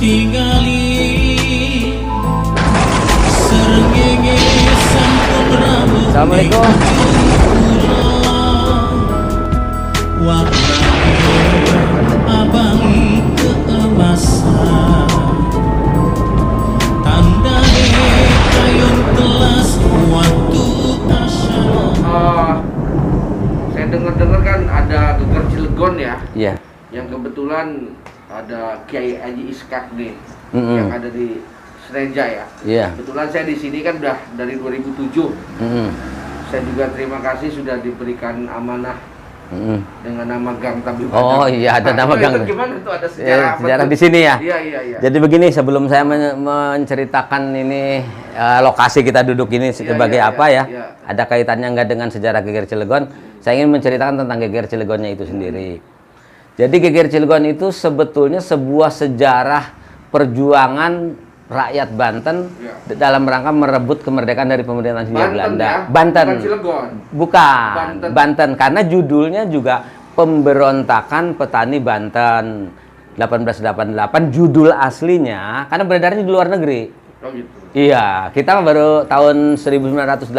tingali serengenge sampun rambut. Assalamualaikum. Abangi keemasan tandane kayun telas waktu asyara. Saya dengar-dengar kan ada Geger Cilegon ya, Iya. yang kebetulan ada Kiai Haji Iskak nih, Mm-mm. yang ada di Sereja ya. Iya. Kebetulan saya di sini kan udah dari 2007. Mm-mm. Saya juga terima kasih sudah diberikan amanah Mm-mm. dengan nama Gang Tabib. Oh iya, ada nama gang. Itu gimana tuh, ada sejarah apa Sejarah tuh? di sini ya. Iya, iya, iya. Jadi begini, sebelum saya menceritakan ini lokasi kita duduk ini sebagai iya, apa ya, iya. ada kaitannya nggak dengan sejarah Geger Cilegon? Saya ingin menceritakan tentang Geger Cilegonnya itu sendiri. Jadi Geger Cilegon itu sebetulnya sebuah sejarah perjuangan rakyat Banten Iya. dalam rangka merebut kemerdekaan dari pemerintahan Hindia Banten Belanda. ya? Banten. Bukan Cilegon. Bukan. Banten. Banten. Karena judulnya juga Pemberontakan Petani Banten 1888, judul aslinya karena beredarnya di luar negeri. Oh gitu. Iya, kita baru tahun 1982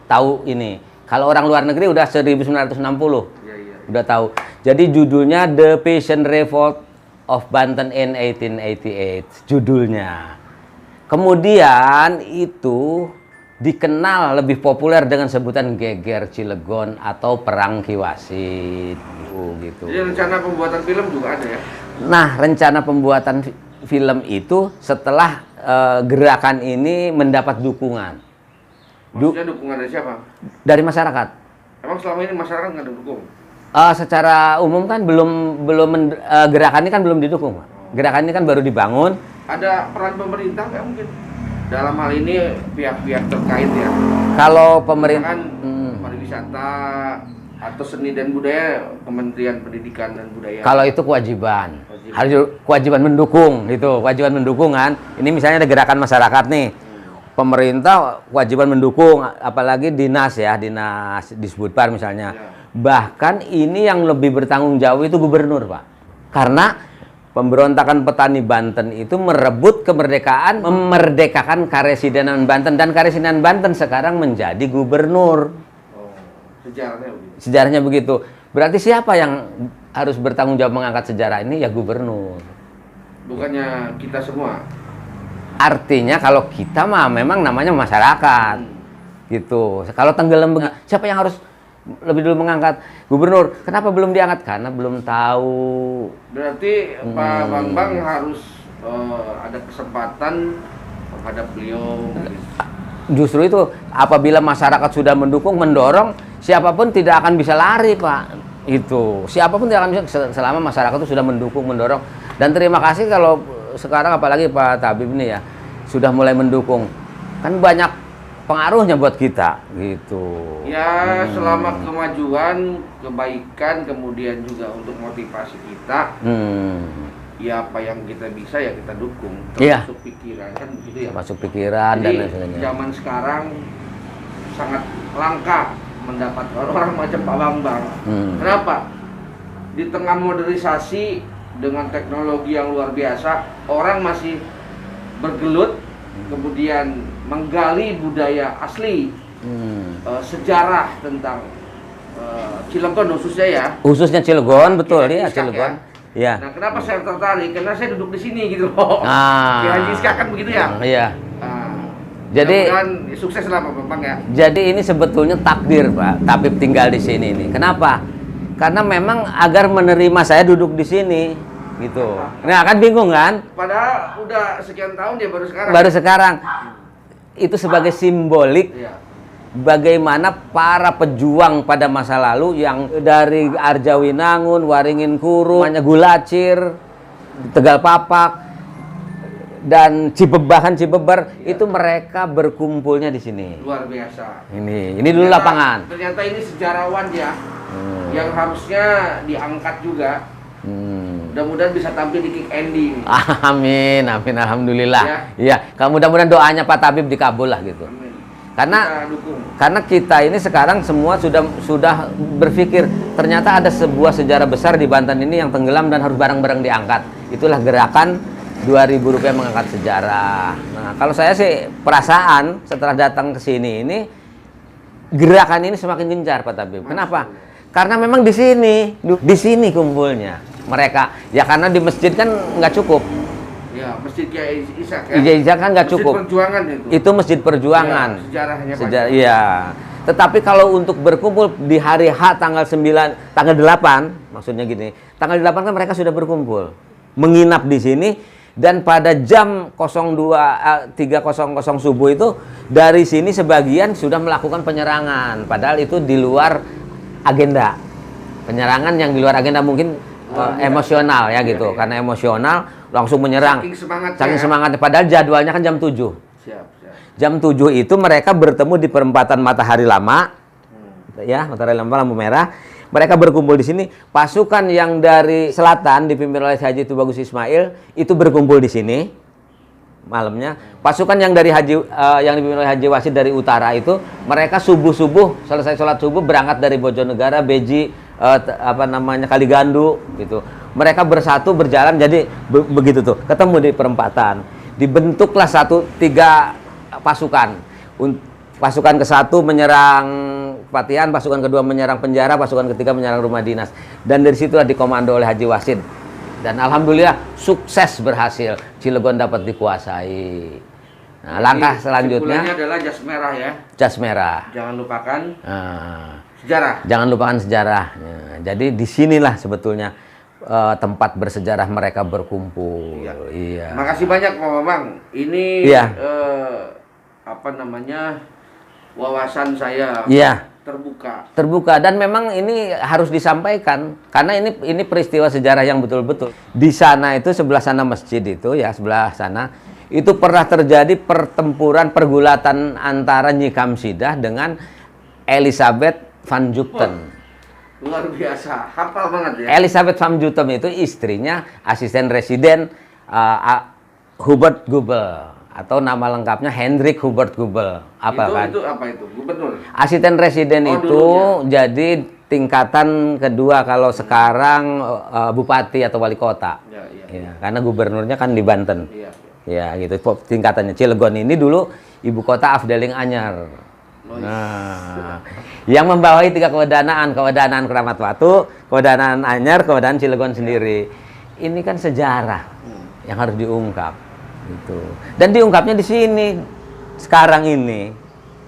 tahu ini. Kalau orang luar negeri udah 1960. Iya, iya. Udah tahu. Jadi judulnya The Peasant Revolt of Banten in 1888 judulnya. Kemudian itu dikenal lebih populer dengan sebutan Geger Cilegon atau Perang Ki Wasit. Gitu. Jadi rencana pembuatan film juga ada ya? Nah, rencana pembuatan film itu setelah gerakan ini mendapat dukungan. Maksudnya dukungan dari siapa? Dari masyarakat. Emang selama ini masyarakat nggak dukung? Secara umum kan gerakan ini kan belum didukung, Pak. Gerakan ini kan baru dibangun. Ada peran pemerintah nggak mungkin? Dalam hal ini pihak-pihak terkait ya. Kalau pemerintah, Kan pariwisata atau seni dan budaya, Kementerian Pendidikan dan Budaya. kalau itu kewajiban, harus kewajiban mendukung, gitu, kewajiban mendukung kan. Ini misalnya ada gerakan masyarakat nih, pemerintah kewajiban mendukung, apalagi dinas ya, dinas Disbudpar misalnya. Ya. Bahkan ini yang lebih bertanggung jawab itu gubernur, Pak, karena pemberontakan petani Banten itu merebut kemerdekaan, memerdekakan Karesidenan Banten, dan Karesidenan Banten sekarang menjadi gubernur. Oh, sejarahnya begitu. Sejarahnya begitu. Berarti siapa yang harus bertanggung jawab mengangkat sejarah ini? Ya gubernur. Bukannya kita semua. Artinya kalau kita mah memang namanya masyarakat. Gitu. Kalau tenggelam begitu, siapa yang harus lebih dulu mengangkat? Gubernur. Kenapa belum diangkat? Karena belum tahu. Berarti Pak Bambang harus ada kesempatan menghadap beliau. Justru itu, apabila masyarakat sudah mendukung, mendorong, siapapun tidak akan bisa lari, Pak. Itu. Siapapun tidak akan bisa selama masyarakat itu sudah mendukung, mendorong. Dan terima kasih kalau sekarang apalagi Pak Tabib ini ya sudah mulai mendukung. Kan banyak pengaruhnya buat kita, gitu. Ya, selama kemajuan, kebaikan, kemudian juga untuk motivasi kita, ya apa yang kita bisa ya kita dukung. Iya. Termasuk pikiran kan begitu ya. Masuk pikiran dan Jadi lain sebagainya. zaman sekarang sangat langka mendapat orang macam Pak Bambang. Kenapa? Di tengah modernisasi dengan teknologi yang luar biasa, orang masih bergelut, kemudian menggali budaya asli, sejarah tentang Cilegon khususnya ya. Khususnya Cilegon, betul Kiai ya, Iskak Cilegon. Ya. Nah, kenapa saya tertarik? Karena saya duduk di sini gitu loh. Kiai Haji Iskak kan begitu ya. Iya. Nah, Jadi mudah-mudahan sukses lah Pak Bambang ya. Jadi ini sebetulnya takdir, Pak. Tabib tinggal di sini nih. Kenapa? Karena memang agar menerima saya duduk di sini, gitu. Nah, kan bingung kan? Padahal udah sekian tahun dia baru sekarang. Baru sekarang. Itu sebagai simbolik Iya. bagaimana para pejuang pada masa lalu yang dari Arjawinangun, Waringin Kuru, Gulacir, Tegal Papak, dan Cibebahan, Cibeber, itu mereka berkumpulnya di sini. Luar biasa. Ini dulu lapangan. Ternyata ini sejarawan ya, yang harusnya diangkat juga. Mudah-mudahan bisa tampil di Kick Andy. Amin, amin, alhamdulillah. Ya. Iya, mudah-mudahan doanya Pak Tabib dikabul lah gitu. Amin. Karena kita dukung. karena kita ini sekarang semua sudah berpikir ternyata ada sebuah sejarah besar di Banten ini yang tenggelam dan harus bareng-bareng diangkat. Itulah gerakan Rp2.000 mengangkat sejarah. Nah, kalau saya sih perasaan setelah datang ke sini ini gerakan ini semakin gencar Pak Tabib. Kenapa? Karena memang di sini kumpulnya mereka. Ya karena di masjid kan nggak cukup. Ya, Masjid Kiai Ishak ya. Kiai Ishak kan nggak cukup. Masjid Perjuangan itu. Itu Masjid Perjuangan. Ya, sejarahnya Sejarah, iya. Tetapi kalau untuk berkumpul di hari H tanggal 8, maksudnya gini, tanggal 8 kan mereka sudah berkumpul, menginap di sini, dan pada jam 3.00 subuh itu dari sini sebagian sudah melakukan penyerangan, padahal itu di luar agenda. Penyerangan yang di luar agenda mungkin emosional ya gitu, karena emosional langsung menyerang. Saking semangatnya. Padahal jadwalnya kan jam 7. Siap. Jam 7 itu mereka bertemu di perempatan Matahari Lama. Ya, Matahari Lama, lampu merah. Mereka berkumpul di sini. Pasukan yang dari selatan dipimpin oleh Haji Tubagus Ismail itu berkumpul di sini malamnya. Pasukan yang dari yang dipimpin oleh Haji Wasid dari utara itu mereka subuh-subuh selesai sholat subuh berangkat dari Bojonegara, Beji, Kaligandu gitu. Mereka bersatu berjalan, jadi begitu tuh ketemu di perempatan. Dibentuklah 3 pasukan. Pasukan ke-1 menyerang Patihan, pasukan kedua menyerang penjara, pasukan ketiga menyerang rumah dinas. Dan dari situlah dikomando oleh Haji Wasid. Dan alhamdulillah sukses berhasil. Cilegon dapat dikuasai. Nah, langkah selanjutnya adalah jas merah ya. Jas merah. Jangan lupakan sejarah. Jangan lupakan sejarah. Nah, jadi disinilah sebetulnya tempat bersejarah mereka berkumpul. Iya. Makasih banyak Pak Bambang. Ini wawasan saya terbuka dan memang ini harus disampaikan karena ini peristiwa sejarah yang betul-betul. Di sana itu sebelah sana masjid itu ya, sebelah sana itu pernah terjadi pergulatan antara Nyi Kamsidah dengan Elizabeth van Zutphen. Luar biasa, hafal banget ya. Elizabeth van Zutphen itu istrinya asisten residen Hubert Goebel, atau nama lengkapnya Hendrik Hubert Goebel. Itu apa itu? Gubernur? Asisten residen itu dulunya. Jadi tingkatan kedua kalau sekarang bupati atau wali kota. Ya, karena gubernurnya kan di Banten. Ya gitu. Tingkatannya Cilegon ini dulu ibu kota Afdeling Anyar. Nah, yang membawahi 3 kewedanaan Keramat Watu, kewedanaan Anyar, kewedanaan Cilegon sendiri. Ini kan sejarah yang harus diungkap. Gitu. Dan diungkapnya di sini sekarang ini.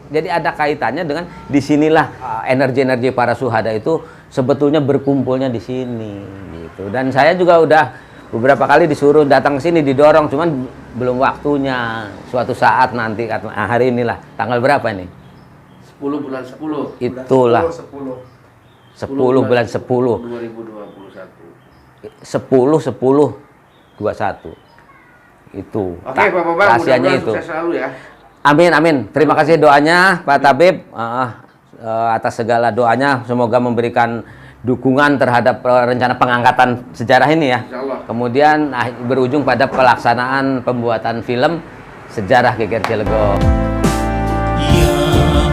Jadi ada kaitannya dengan disinilah energi-energi para syuhada itu sebetulnya berkumpulnya di sini. Gitu. Dan saya juga udah beberapa kali disuruh datang ke sini, didorong, cuman belum waktunya. Suatu saat nanti, hari inilah, tanggal berapa nih? 10 bulan 10. Itulah. 10 bulan 10. 2021. 10/10/21. Itu. Oke, Pak Bambang, rahasianya itu. Sukses selalu ya. Amin. Terima kasih doanya Pak Tabib atas segala doanya. Semoga memberikan dukungan terhadap rencana pengangkatan sejarah ini ya. Kemudian berujung pada pelaksanaan pembuatan film Sejarah Geger Cilegon. Ya Allah,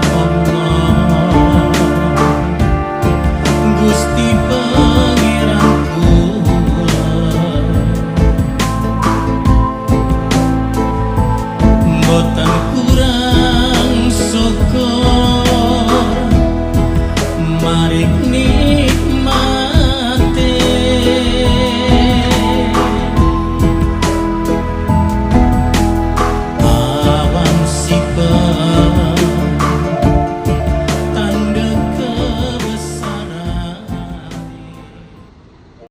Gusti Pangeranku, boten kurang syukur maring